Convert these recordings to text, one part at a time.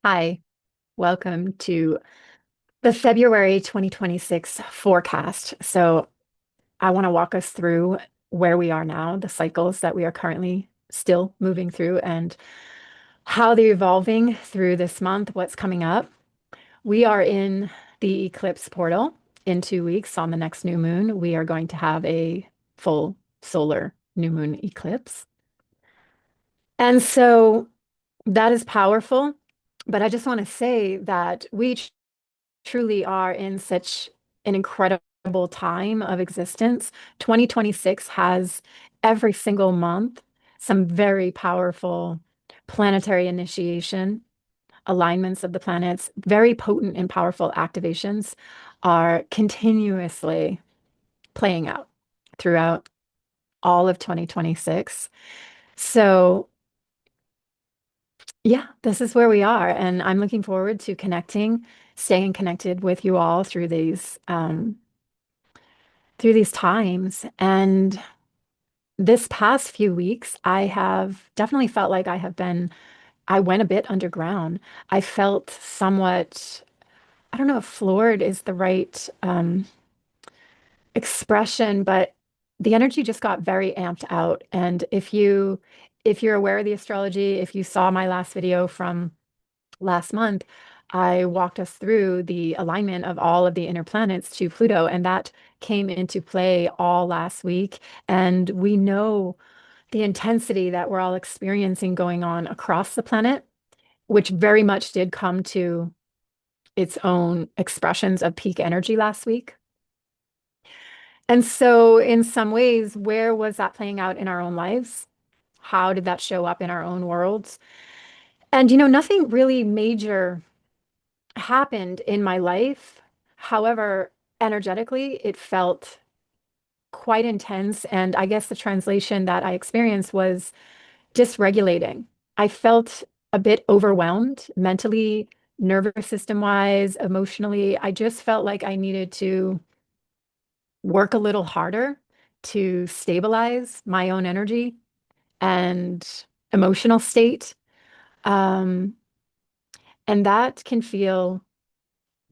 Hi, welcome to the February 2026 forecast. So, I want to walk us through where we are now, the cycles that we are currently still moving through, and how they're evolving through this month, what's coming up. We are in the eclipse portal. In 2 weeks, on the next new moon, we are going to have a full solar new moon eclipse. And so that is powerful. But I just want to say that we truly are in such an incredible time of existence. 2026 has every single month some very powerful planetary initiation, alignments of the planets, very potent and powerful activations are continuously playing out throughout all of 2026. So, yeah, this is where we are. And I'm looking forward to connecting, staying connected with you all through these times. And this past few weeks, I have definitely felt like I went a bit underground. I felt somewhat, I don't know if floored is the right expression, but the energy just got very amped out. And if you're aware of the astrology, if you saw my last video from last month, I walked us through the alignment of all of the inner planets to Pluto, and that came into play all last week. And we know the intensity that we're all experiencing going on across the planet, which very much did come to its own expressions of peak energy last week. And so, in some ways, where was that playing out in our own lives? How did that show up in our own worlds? And, nothing really major happened in my life. However, energetically, it felt quite intense. And I guess the translation that I experienced was dysregulating. I felt a bit overwhelmed mentally, nervous system wise, emotionally. I just felt like I needed to work a little harder to stabilize my own energy and emotional state. Um, and that can feel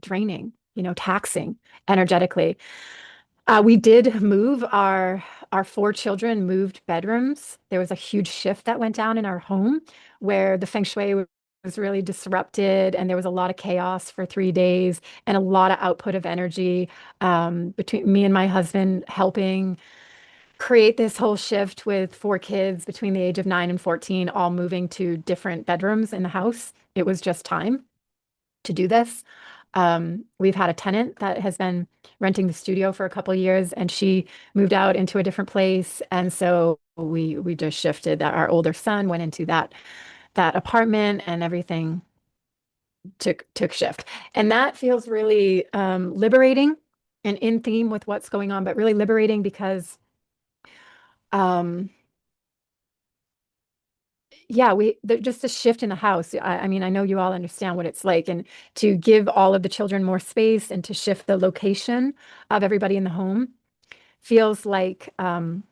draining, taxing energetically. We did move our four children moved bedrooms. There was a huge shift that went down in our home where the feng shui was really disrupted, and there was a lot of chaos for 3 days and a lot of output of energy between me and my husband helping create this whole shift with four kids between the age of 9 and 14, all moving to different bedrooms in the house. It was just time to do this. We've had a tenant that has been renting the studio for a couple of years, and she moved out into a different place, and so we just shifted. That our older son went into that apartment, and everything took shift, and that feels really liberating and in theme with what's going on, but really liberating because um, yeah, just a shift in the house. I mean, I know you all understand what it's like, and to give all of the children more space and to shift the location of everybody in the home feels like, when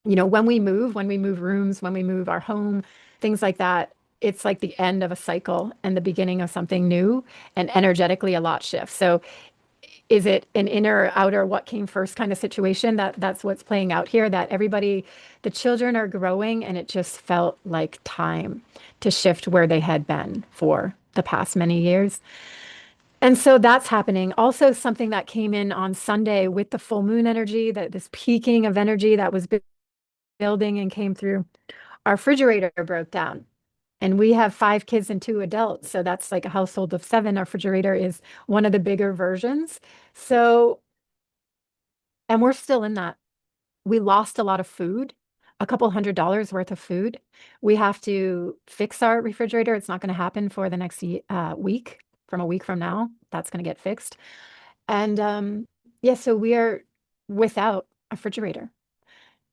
we move rooms, when we move our home, things like that, it's like the end of a cycle and the beginning of something new, and energetically a lot shifts. So is it an inner or outer what came first kind of situation? That's what's playing out here, that everybody, the children are growing, and it just felt like time to shift where they had been for the past many years. And so that's happening. Also, something that came in on Sunday with the full moon energy, that this peaking of energy that was building and came through, our refrigerator broke down. And we have five kids and two adults. So that's like a household of seven. Our refrigerator is one of the bigger versions. So, and we're still in that. We lost a lot of food, a couple $100 worth of food. We have to fix our refrigerator. It's not going to happen for the next week. From a week from now, that's going to get fixed. And yeah, so we are without a refrigerator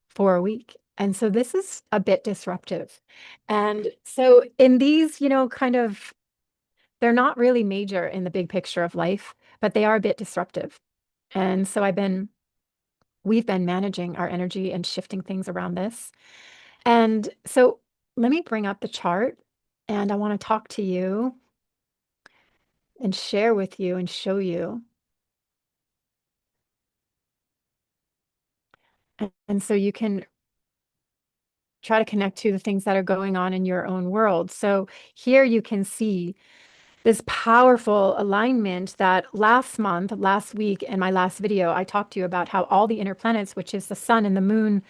for a week. And so this is a bit disruptive. And so in these, kind of, they're not really major in the big picture of life, but they are a bit disruptive. And so we've been managing our energy and shifting things around this. And so let me bring up the chart, and I want to talk to you and share with you and show you. And so you can try to connect to the things that are going on in your own world. So here you can see this powerful alignment that last week in my last video, I talked to you about how all the inner planets, which is the sun and the moon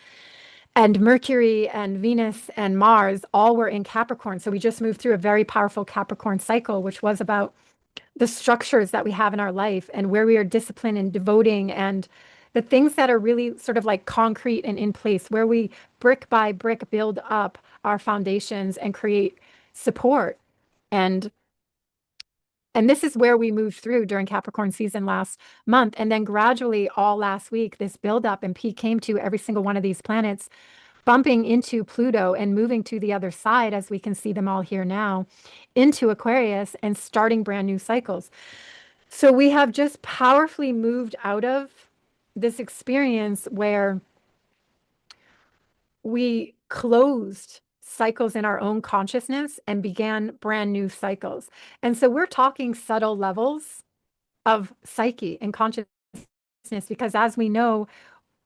and Mercury and Venus and Mars, all were in Capricorn. So we just moved through a very powerful Capricorn cycle, which was about the structures that we have in our life and where we are disciplined and devoting and the things that are really sort of like concrete and in place, where we brick by brick build up our foundations and create support. And this is where we moved through during Capricorn season last month. And then gradually all last week, this buildup and peak came to every single one of these planets bumping into Pluto and moving to the other side, as we can see them all here now, into Aquarius and starting brand new cycles. So we have just powerfully moved out of this experience where we closed cycles in our own consciousness and began brand new cycles. And so we're talking subtle levels of psyche and consciousness, because as we know,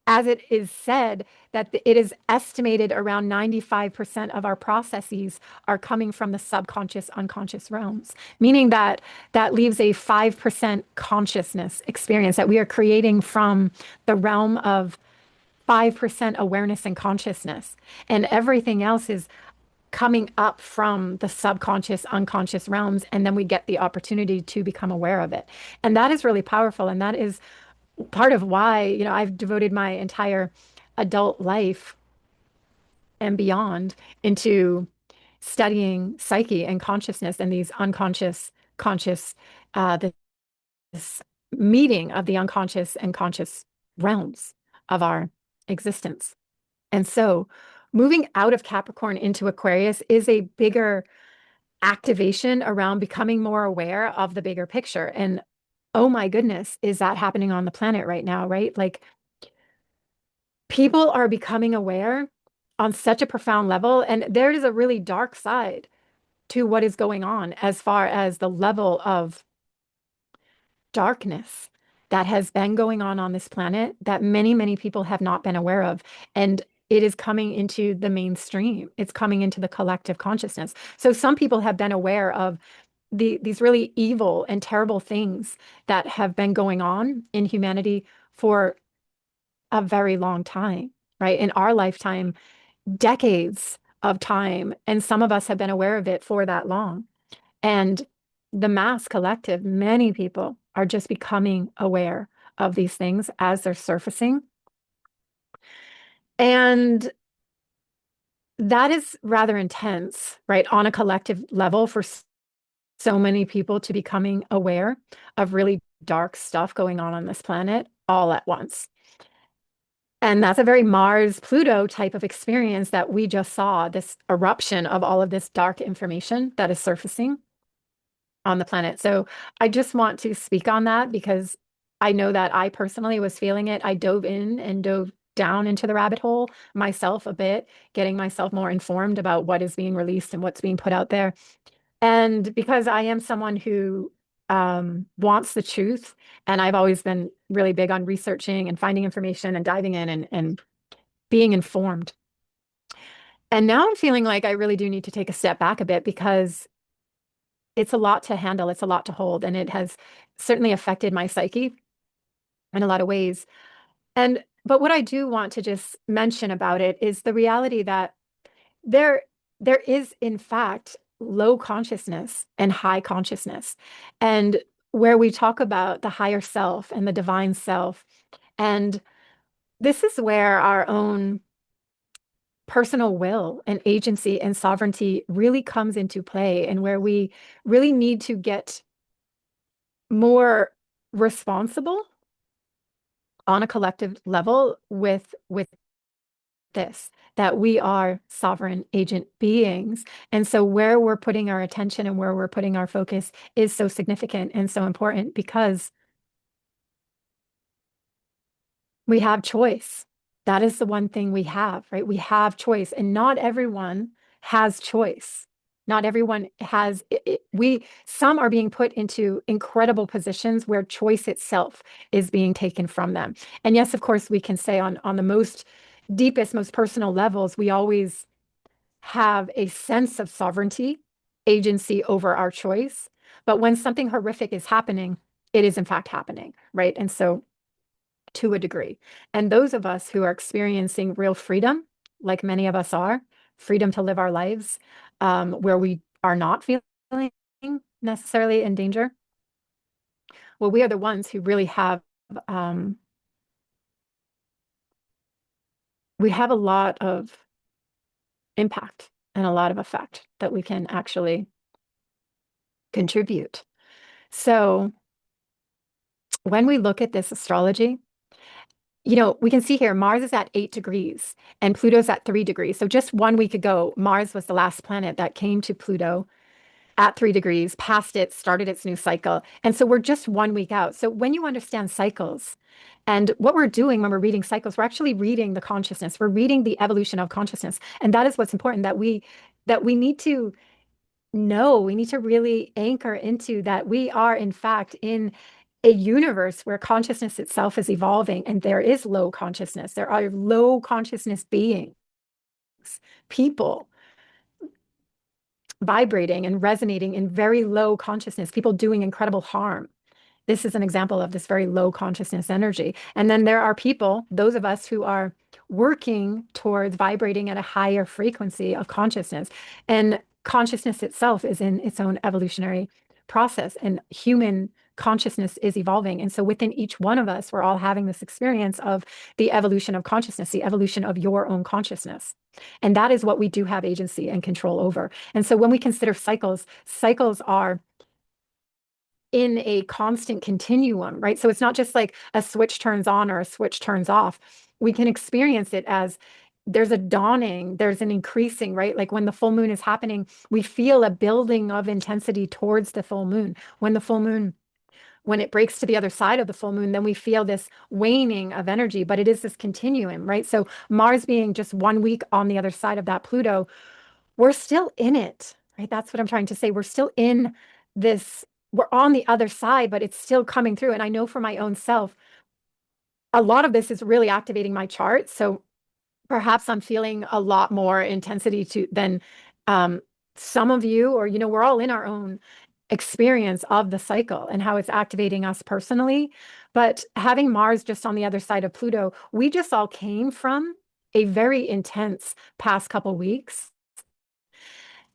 as it is said, that it is estimated around 95% of our processes are coming from the subconscious, unconscious realms, meaning that that leaves a 5% consciousness experience that we are creating from the realm of 5% awareness and consciousness. And everything else is coming up from the subconscious, unconscious realms. And then we get the opportunity to become aware of it. And that is really powerful. And that is part of why, I've devoted my entire adult life and beyond into studying psyche and consciousness and these unconscious, conscious, this meeting of the unconscious and conscious realms of our existence. And so moving out of Capricorn into Aquarius is a bigger activation around becoming more aware of the bigger picture. And oh my goodness, is that happening on the planet right now, right? Like people are becoming aware on such a profound level. And there is a really dark side to what is going on as far as the level of darkness that has been going on this planet that many, many people have not been aware of. And it is coming into the mainstream. It's coming into the collective consciousness. So some people have been aware of these really evil and terrible things that have been going on in humanity for a very long time, right? In our lifetime, decades of time. And some of us have been aware of it for that long. And the mass collective, many people are just becoming aware of these things as they're surfacing. And that is rather intense, right? On a collective level for so many people to becoming aware of really dark stuff going on this planet all at once. And that's a very Mars Pluto type of experience that we just saw, this eruption of all of this dark information that is surfacing on the planet. So I just want to speak on that because I know that I personally was feeling it. I dove in and dove down into the rabbit hole myself a bit, getting myself more informed about what is being released and what's being put out there. And because I am someone who wants the truth, and I've always been really big on researching and finding information and diving in and being informed. And now I'm feeling like I really do need to take a step back a bit because it's a lot to handle, it's a lot to hold, and it has certainly affected my psyche in a lot of ways. But what I do want to just mention about it is the reality that there there is in fact low consciousness and high consciousness. And where we talk about the higher self and the divine self, and this is where our own personal will and agency and sovereignty really comes into play, and where we really need to get more responsible on a collective level with this, that we are sovereign agent beings. And so where we're putting our attention and where we're putting our focus is so significant and so important, because we have choice. That is the one thing we have, right? We have choice, and not everyone has choice. Not everyone has some are being put into incredible positions where choice itself is being taken from them. And yes, of course, we can say on the most deepest, most personal levels, we always have a sense of sovereignty, agency over our choice. But when something horrific is happening, it is in fact happening, right? And so to a degree. And those of us who are experiencing real freedom, like many of us are, freedom to live our lives, where we are not feeling necessarily in danger, well, we are the ones who really have, we have a lot of impact and a lot of effect that we can actually contribute. So when we look at this astrology, we can see here Mars is at 8 degrees and Pluto's at 3 degrees. So just 1 week ago, Mars was the last planet that came to Pluto at 3 degrees, passed it, started its new cycle. And so we're just 1 week out. So when you understand cycles and what we're doing when we're reading cycles, we're actually reading the consciousness. We're reading the evolution of consciousness. And that is what's important, that we need to know, we need to really anchor into that we are in fact in a universe where consciousness itself is evolving, and there is low consciousness. There are low consciousness beings, people vibrating and resonating in very low consciousness, people doing incredible harm. This is an example of this very low consciousness energy. And then there are people, those of us who are working towards vibrating at a higher frequency of consciousness. And consciousness itself is in its own evolutionary process, and human consciousness is evolving. And so within each one of us, we're all having this experience of the evolution of consciousness, the evolution of your own consciousness. And that is what we do have agency and control over. And so when we consider cycles, cycles are in a constant continuum, right? So it's not just like a switch turns on or a switch turns off. We can experience it as there's a dawning, there's an increasing, right? Like when the full moon is happening, we feel a building of intensity towards the full moon. When it breaks to the other side of the full moon, then we feel this waning of energy, but it is this continuum, right? So Mars being just 1 week on the other side of that Pluto, we're still in it, right? That's what I'm trying to say. We're still in this, we're on the other side, but it's still coming through. And I know for my own self, a lot of this is really activating my chart. So perhaps I'm feeling a lot more intensity than some of you, or, we're all in our own experience of the cycle and how it's activating us personally. But having Mars just on the other side of Pluto, we just all came from a very intense past couple weeks.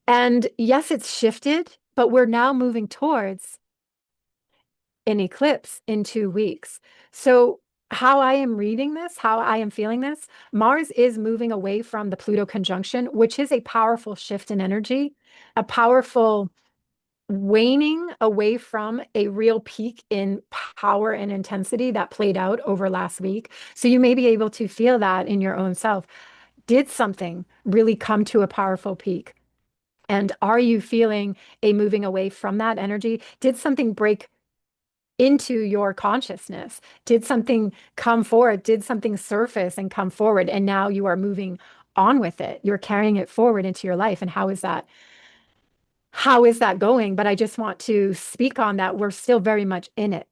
And yes, it's shifted, but we're now moving towards an eclipse in 2 weeks. So how I am reading this, how I am feeling this, Mars is moving away from the Pluto conjunction, which is a powerful shift in energy, a powerful waning away from a real peak in power and intensity that played out over last week. So you may be able to feel that in your own self. Did something really come to a powerful peak? And are you feeling a moving away from that energy? Did something break into your consciousness? Did something come forward? Did something surface and come forward? And now you are moving on with it. You're carrying it forward into your life. And how is that? How is that going? But I just want to speak on that. We're still very much in it.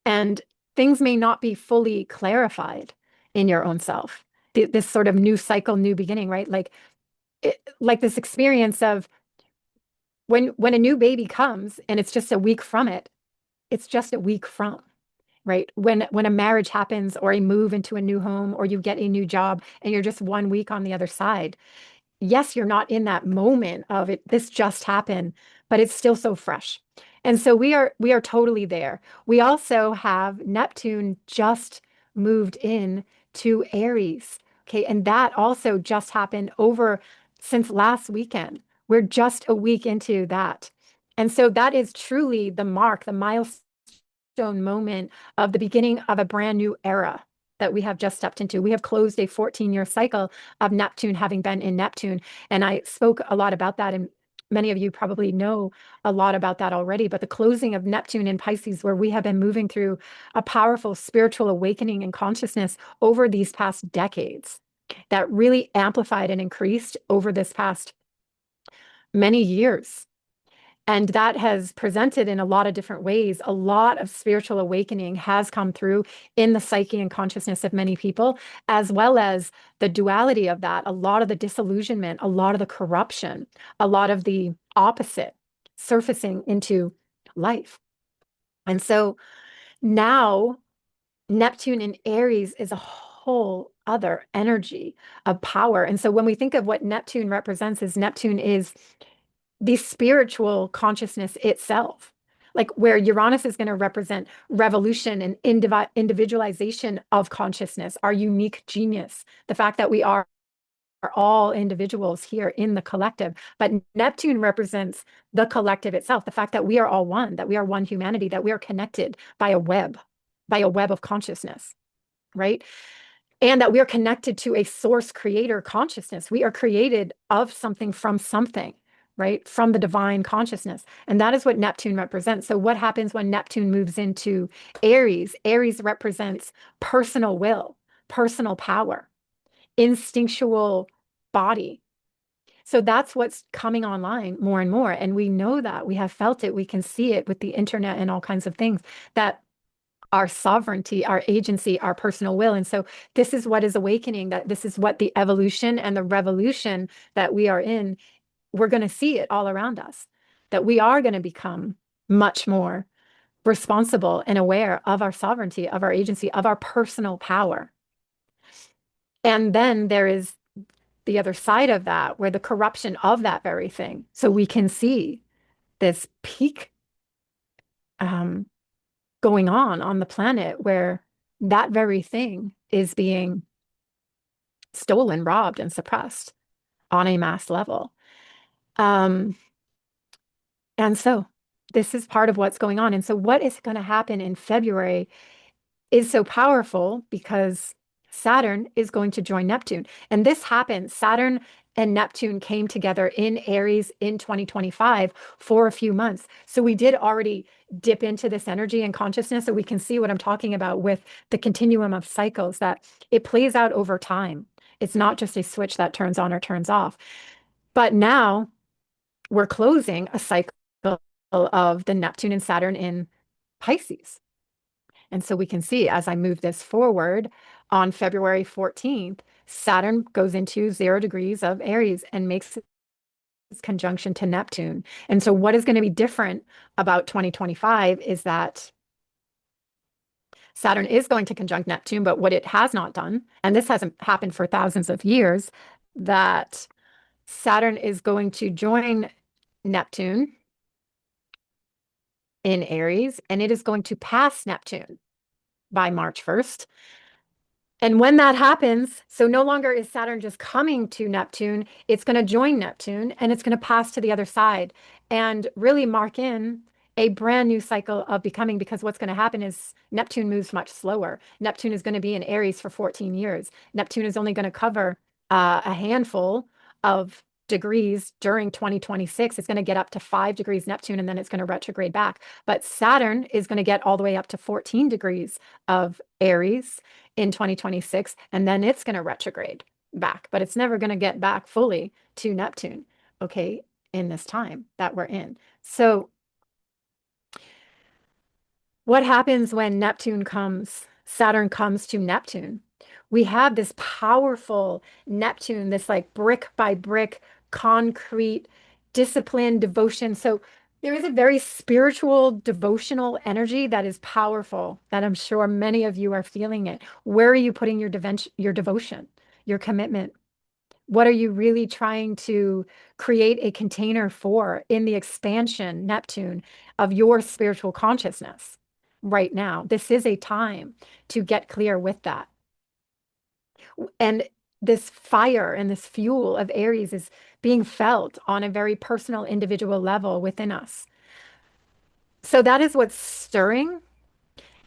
And things may not be fully clarified in your own self. This sort of new cycle, new beginning, right? Like this experience of when a new baby comes and it's just a week from it, it's just a week from, right? When a marriage happens or a move into a new home or you get a new job and you're just 1 week on the other side. Yes, you're not in that moment of it, this just happened, but it's still so fresh. And so we are totally there. We also have Neptune just moved in to Aries. Okay, and that also just happened over since last weekend. We're just a week into that. And so that is truly the mark, the milestone moment of the beginning of a brand new era that we have just stepped into. We have closed a 14-year cycle of Neptune having been in Neptune. And I spoke a lot about that, and many of you probably know a lot about that already. But the closing of Neptune in Pisces, where we have been moving through a powerful spiritual awakening and consciousness over these past decades, that really amplified and increased over this past many years. And that has presented in a lot of different ways. A lot of spiritual awakening has come through in the psyche and consciousness of many people, as well as the duality of that, a lot of the disillusionment, a lot of the corruption, a lot of the opposite surfacing into life. And so now Neptune in Aries is a whole other energy of power. And so when we think of what Neptune represents, is Neptune is the spiritual consciousness itself, like where Uranus is going to represent revolution and individualization of consciousness, our unique genius, the fact that we are all individuals here in the collective. But Neptune represents the collective itself, the fact that we are all one, that we are one humanity, that we are connected by a web of consciousness, right? And that we are connected to a source creator consciousness. We are created of something from something, right? From the divine consciousness. And that is what Neptune represents. So what happens when Neptune moves into Aries? Aries represents personal will, personal power, instinctual body. So that's what's coming online more and more. And we know that, we have felt it, we can see it with the internet and all kinds of things, that our sovereignty, our agency, our personal will. And so this is what is awakening, that this is what the evolution and the revolution that we are in, we're going to see it all around us, that we are going to become much more responsible and aware of our sovereignty, of our agency, of our personal power. And then there is the other side of that, where the corruption of that very thing. So we can see this peak going on the planet, where that very thing is being stolen, robbed, and suppressed on a mass level. And so this is part of what's going on. And so what is going to happen in February is so powerful, because Saturn is going to join Neptune. And this happened. Saturn and Neptune came together in Aries in 2025 for a few months. So we did already dip into this energy and consciousness. So we can see what I'm talking about with the continuum of cycles, that it plays out over time. It's not just a switch that turns on or turns off. But now we're closing a cycle of the Neptune and Saturn in Pisces. And so we can see, as I move this forward, on February 14th, Saturn goes into 0 degrees of Aries and makes its conjunction to Neptune. And so what is going to be different about 2025 is that Saturn is going to conjunct Neptune, but what it has not done, and this hasn't happened for thousands of years, that Saturn is going to join Neptune in Aries, and it is going to pass Neptune by March 1st. And when that happens, so no longer is Saturn just coming to Neptune, it's going to join Neptune and it's going to pass to the other side and really mark in a brand new cycle of becoming, because what's going to happen is Neptune moves much slower. Neptune is going to be in Aries for 14 years. Neptune is only going to cover a handful of degrees during 2026. It's going to get up to 5 degrees Neptune, and then it's going to retrograde back. But Saturn is going to get all the way up to 14 degrees of Aries in 2026, and then it's going to retrograde back, but it's never going to get back fully to Neptune, okay, in this time that we're in. So what happens when Saturn comes to Neptune? We have this powerful Neptune, this like brick by brick, concrete, discipline, devotion. So there is a very spiritual, devotional energy that is powerful, that I'm sure many of you are feeling it. Where are you putting your devotion, your commitment? What are you really trying to create a container for in the expansion, Neptune, of your spiritual consciousness right now? This is a time to get clear with that. And this fire and this fuel of Aries is being felt on a very personal, individual level within us. So that is what's stirring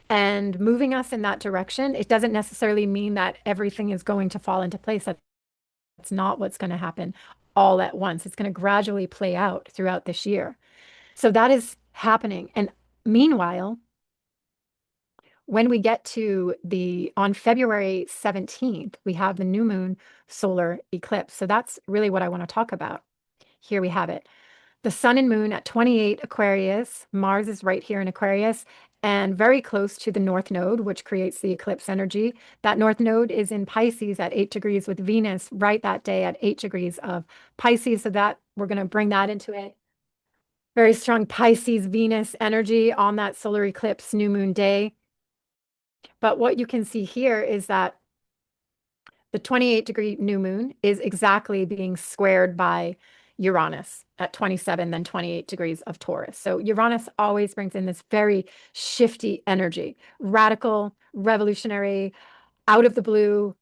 and moving us in that direction. It doesn't necessarily mean that everything is going to fall into place. That's not what's going to happen all at once. It's going to gradually play out throughout this year. So that is happening. And meanwhile, when we get to on February 17th, we have the new moon solar eclipse. So that's really what I want to talk about. Here we have it. The sun and moon at 28 Aquarius. Mars is right here in Aquarius and very close to the North Node, which creates the eclipse energy. That North Node is in Pisces at 8 degrees with Venus right that day at 8 degrees of Pisces. So that we're going to bring that into it. Very strong Pisces Venus energy on that solar eclipse new moon day. But what you can see here is that the 28-degree new moon is exactly being squared by Uranus at 27, then 28 degrees of Taurus. So Uranus always brings in this very shifty energy, radical, revolutionary, out of the blue,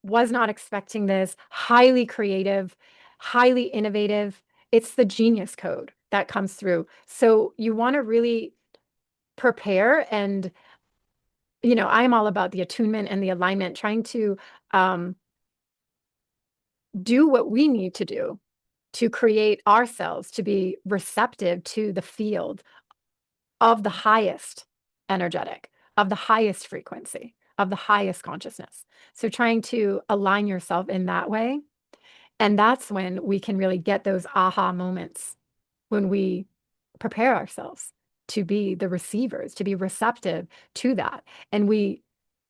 was not expecting this, highly creative, highly innovative. It's the genius code that comes through. So you want to really prepare and, I'm all about the attunement and the alignment, trying to um, do what we need to do to create ourselves to be receptive to the field of the highest energetic, of the highest frequency, of the highest consciousness. So trying to align yourself in that way. And that's when we can really get those aha moments, when we prepare ourselves to be the receivers, to be receptive to that. And we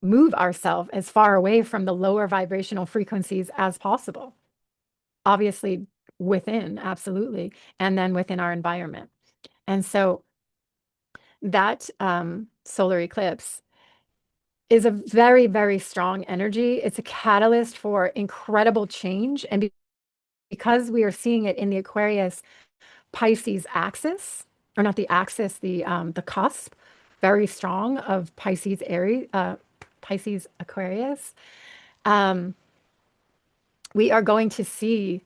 move ourselves as far away from the lower vibrational frequencies as possible. Obviously, within, absolutely, and then within our environment. And so that solar eclipse is a very, very strong energy. It's a catalyst for incredible change. And because we are seeing it in the Aquarius Pisces axis, or not the axis, the cusp, very strong of Pisces Aries, Pisces Aquarius, um, we are going to see,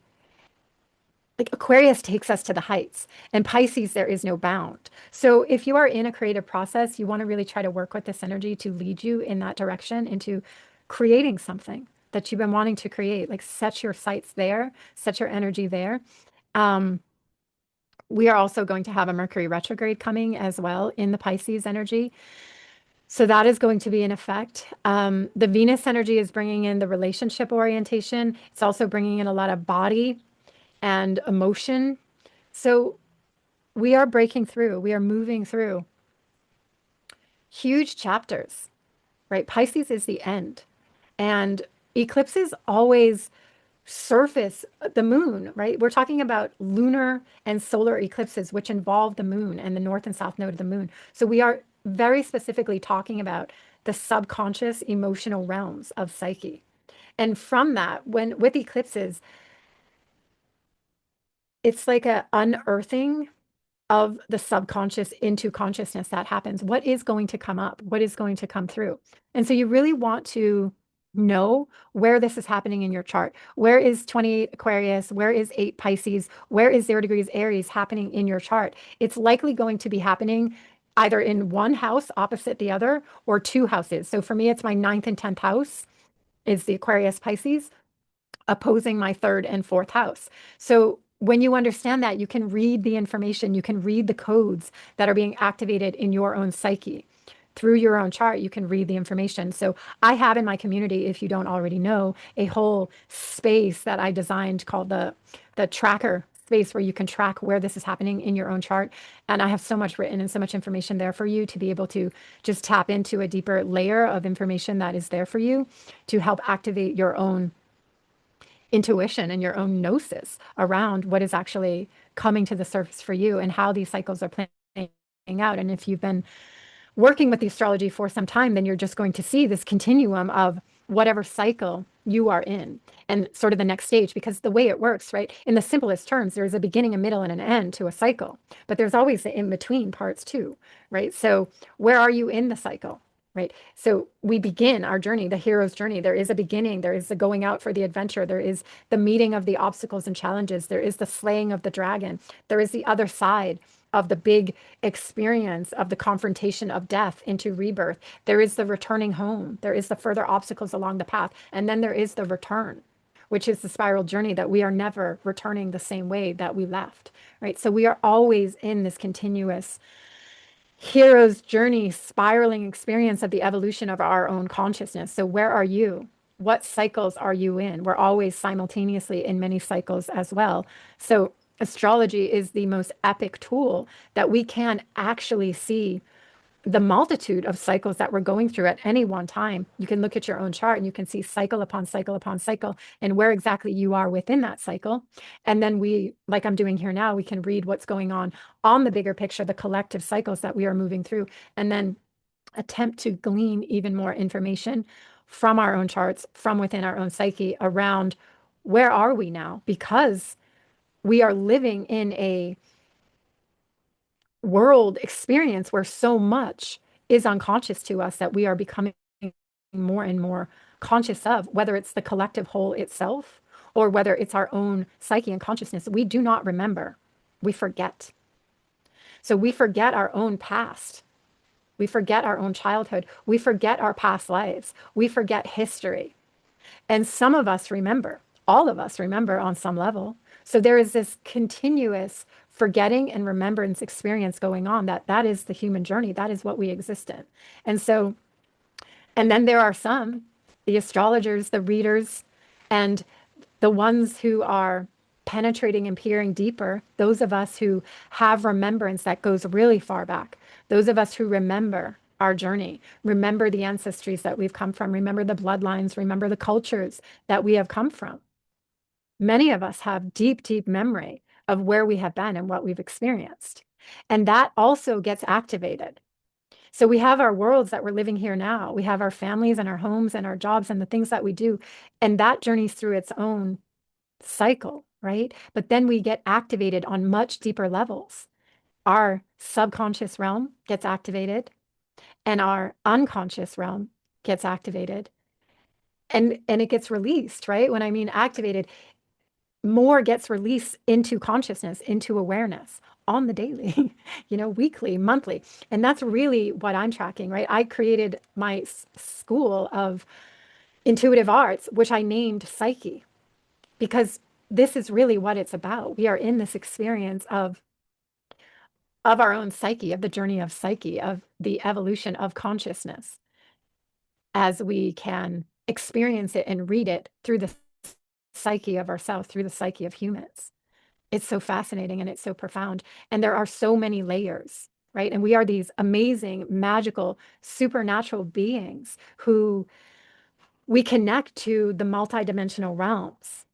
like, Aquarius takes us to the heights, and Pisces, there is no bound. So if you are in a creative process, you want to really try to work with this energy to lead you in that direction into creating something that you've been wanting to create. Like, set your sights there, set your energy there. Um, we are also going to have a Mercury retrograde coming as well in the Pisces energy. So that is going to be in effect. The Venus energy is bringing in the relationship orientation. It's also bringing in a lot of body and emotion. So we are breaking through, we are moving through huge chapters, right? Pisces is the end. And eclipses always surface the moon, right? We're talking about lunar and solar eclipses, which involve the moon and the north and south node of the moon. So we are very specifically talking about the subconscious emotional realms of psyche. And from that, when with eclipses, it's like a unearthing of the subconscious into consciousness that happens. What is going to come up? What is going to come through? And so you really want to know where this is happening in your chart. Where is 28 Aquarius? Where is 8 Pisces? Where is 0 degrees Aries happening in your chart? It's likely going to be happening either in one house opposite the other or two houses. So for me, it's my ninth and 10th house is the Aquarius Pisces opposing my third and fourth house. So when you understand that, you can read the information, you can read the codes that are being activated in your own psyche. Through your own chart, you can read the information. So I have in my community, if you don't already know, a whole space that I designed called the tracker space, where you can track where this is happening in your own chart. And I have so much written and so much information there for you to be able to just tap into a deeper layer of information that is there for you to help activate your own intuition and your own gnosis around what is actually coming to the surface for you and how these cycles are playing out. And if you've been working with the astrology for some time, then you're just going to see this continuum of whatever cycle you are in and sort of the next stage, because the way it works, right? In the simplest terms, there's a beginning, a middle, and an end to a cycle, but there's always the in-between parts too, right? So where are you in the cycle? Right. So we begin our journey, the hero's journey. There is a beginning. There is the going out for the adventure. There is the meeting of the obstacles and challenges. There is the slaying of the dragon. There is the other side of the big experience of the confrontation of death into rebirth. There is the returning home. There is the further obstacles along the path. And then there is the return, which is the spiral journey that we are never returning the same way that we left. Right. So we are always in this continuous hero's journey, spiraling experience of the evolution of our own consciousness. So where are you? What cycles are you in? We're always simultaneously in many cycles as well. So astrology is the most epic tool that we can actually see the multitude of cycles that we're going through at any one time. You can look at your own chart and you can see cycle upon cycle upon cycle and where exactly you are within that cycle. And then we, like I'm doing here now, we can read what's going on the bigger picture, the collective cycles that we are moving through, and then attempt to glean even more information from our own charts, from within our own psyche around where are we now? Because we are living in a world experience where so much is unconscious to us that we are becoming more and more conscious of, whether it's the collective whole itself or whether it's our own psyche and consciousness. We do not remember. We forget. So we forget our own past. We forget our own childhood. We forget our past lives. We forget history. And some of us remember, all of us remember on some level. So there is this continuous forgetting and remembrance experience going on that is the human journey. That is what we exist in. And so, and then there are some, the astrologers, the readers, and the ones who are penetrating and peering deeper, those of us who have remembrance that goes really far back, those of us who remember our journey, remember the ancestries that we've come from, remember the bloodlines, remember the cultures that we have come from. Many of us have deep, deep memory of where we have been and what we've experienced. And that also gets activated. So we have our worlds that we're living here now. We have our families and our homes and our jobs and the things that we do. And that journeys through its own cycle, right? But then we get activated on much deeper levels. Our subconscious realm gets activated and our unconscious realm gets activated. And it gets released, right? When I mean activated, more gets released into consciousness, into awareness on the daily, weekly, monthly. And that's really what I'm tracking, right? I created my school of intuitive arts, which I named Psyche, because this is really what it's about. We are in this experience of our own psyche, of the journey of psyche, of the evolution of consciousness as we can experience it and read it through the psyche of ourselves, through the psyche of humans. It's so fascinating and it's so profound. And there are so many layers, right? And we are these amazing, magical, supernatural beings who we connect to the multidimensional realms.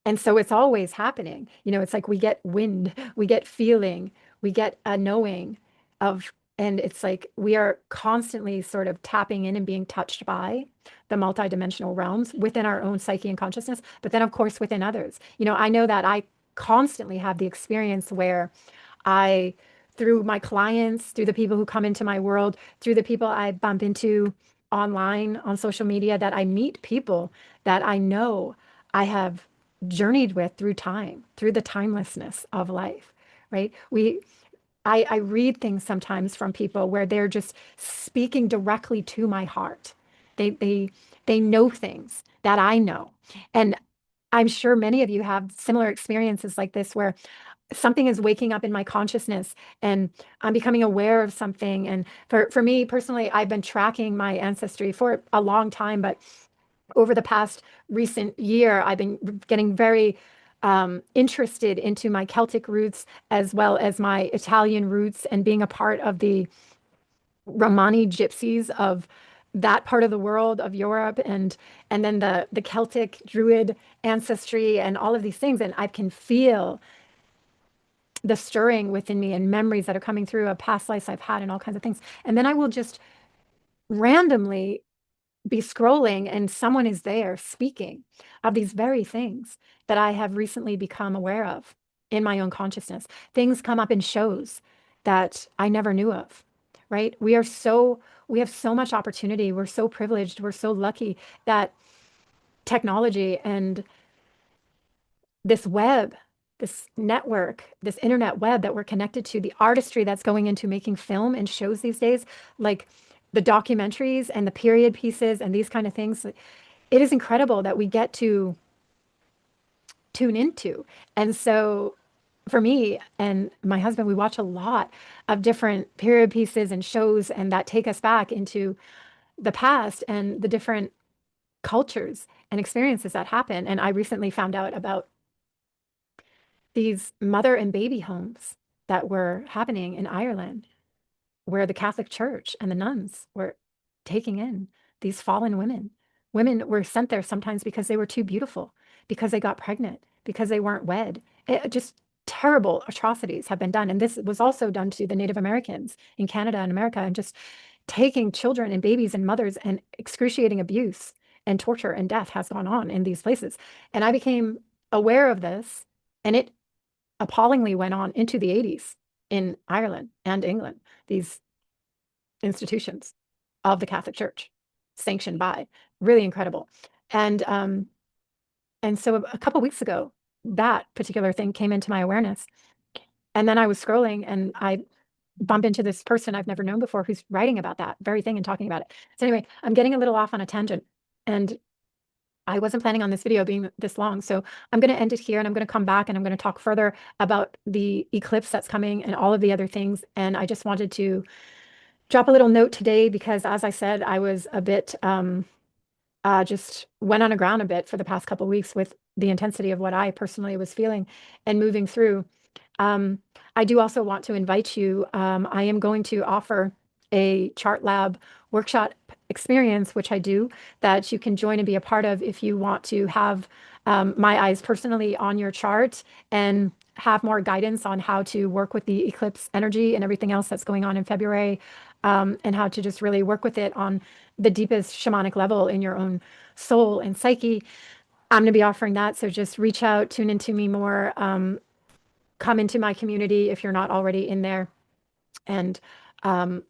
And so it's always happening. It's like we get wind, we get feeling, we get a knowing of, and it's like we are constantly sort of tapping in and being touched by the multidimensional realms within our own psyche and consciousness, but then of course within others. I know that I constantly have the experience where I, through my clients, through the people who come into my world, through the people I bump into online on social media, that I meet people that I know I have journeyed with through time, through the timelessness of life, right? I read things sometimes from people where they're just speaking directly to my heart. They know things that I know. And I'm sure many of you have similar experiences like this where something is waking up in my consciousness and I'm becoming aware of something. And for me personally, I've been tracking my ancestry for a long time, but over the past recent year, I've been getting very interested into my Celtic roots as well as my Italian roots and being a part of the Romani gypsies of that part of the world of Europe and then the Celtic Druid ancestry and all of these things. And I can feel the stirring within me and memories that are coming through of past lives I've had and all kinds of things. And then I will just randomly be scrolling and someone is there speaking of these very things that I have recently become aware of in my own consciousness. Things come up in shows that I never knew of, right? We have so much opportunity. We're so privileged. We're so lucky that technology and this web, this network, this internet web that we're connected to, the artistry that's going into making film and shows these days, like the documentaries and the period pieces and these kind of things, it is incredible that we get to tune into. And so for me and my husband, we watch a lot of different period pieces and shows and that take us back into the past and the different cultures and experiences that happen. And I recently found out about these mother and baby homes that were happening in Ireland, where the Catholic Church and the nuns were taking in these fallen women. Women were sent there sometimes because they were too beautiful, because they got pregnant, because they weren't wed. Just terrible atrocities have been done. And this was also done to the Native Americans in Canada and America, and just taking children and babies and mothers, and excruciating abuse and torture and death has gone on in these places. And I became aware of this, and it appallingly went on into the 80s in Ireland and England, these institutions of the Catholic Church, sanctioned by, really incredible. And so a couple weeks ago, that particular thing came into my awareness. And then I was scrolling and I bump into this person I've never known before who's writing about that very thing and talking about it. So anyway, I'm getting a little off on a tangent, and I wasn't planning on this video being this long. So I'm going to end it here, and I'm going to come back and I'm going to talk further about the eclipse that's coming and all of the other things. And I just wanted to drop a little note today because, as I said, I was a bit just went on aground a bit for the past couple of weeks with the intensity of what I personally was feeling and moving through. Um, I do also want to invite you. I am going to offer a chart lab workshop experience, which I do, that you can join and be a part of if you want to have my eyes personally on your chart and have more guidance on how to work with the eclipse energy and everything else that's going on in February, and how to just really work with it on the deepest shamanic level in your own soul and psyche. I'm going to be offering that. So just reach out, tune into me more. Come into my community if you're not already in there. And um,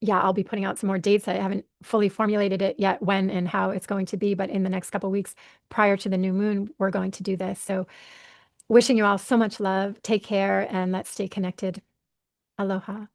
yeah, I'll be putting out some more dates. I haven't fully formulated it yet, when and how it's going to be, but in the next couple of weeks prior to the new moon, we're going to do this. So wishing you all so much love. Take care, and let's stay connected. Aloha.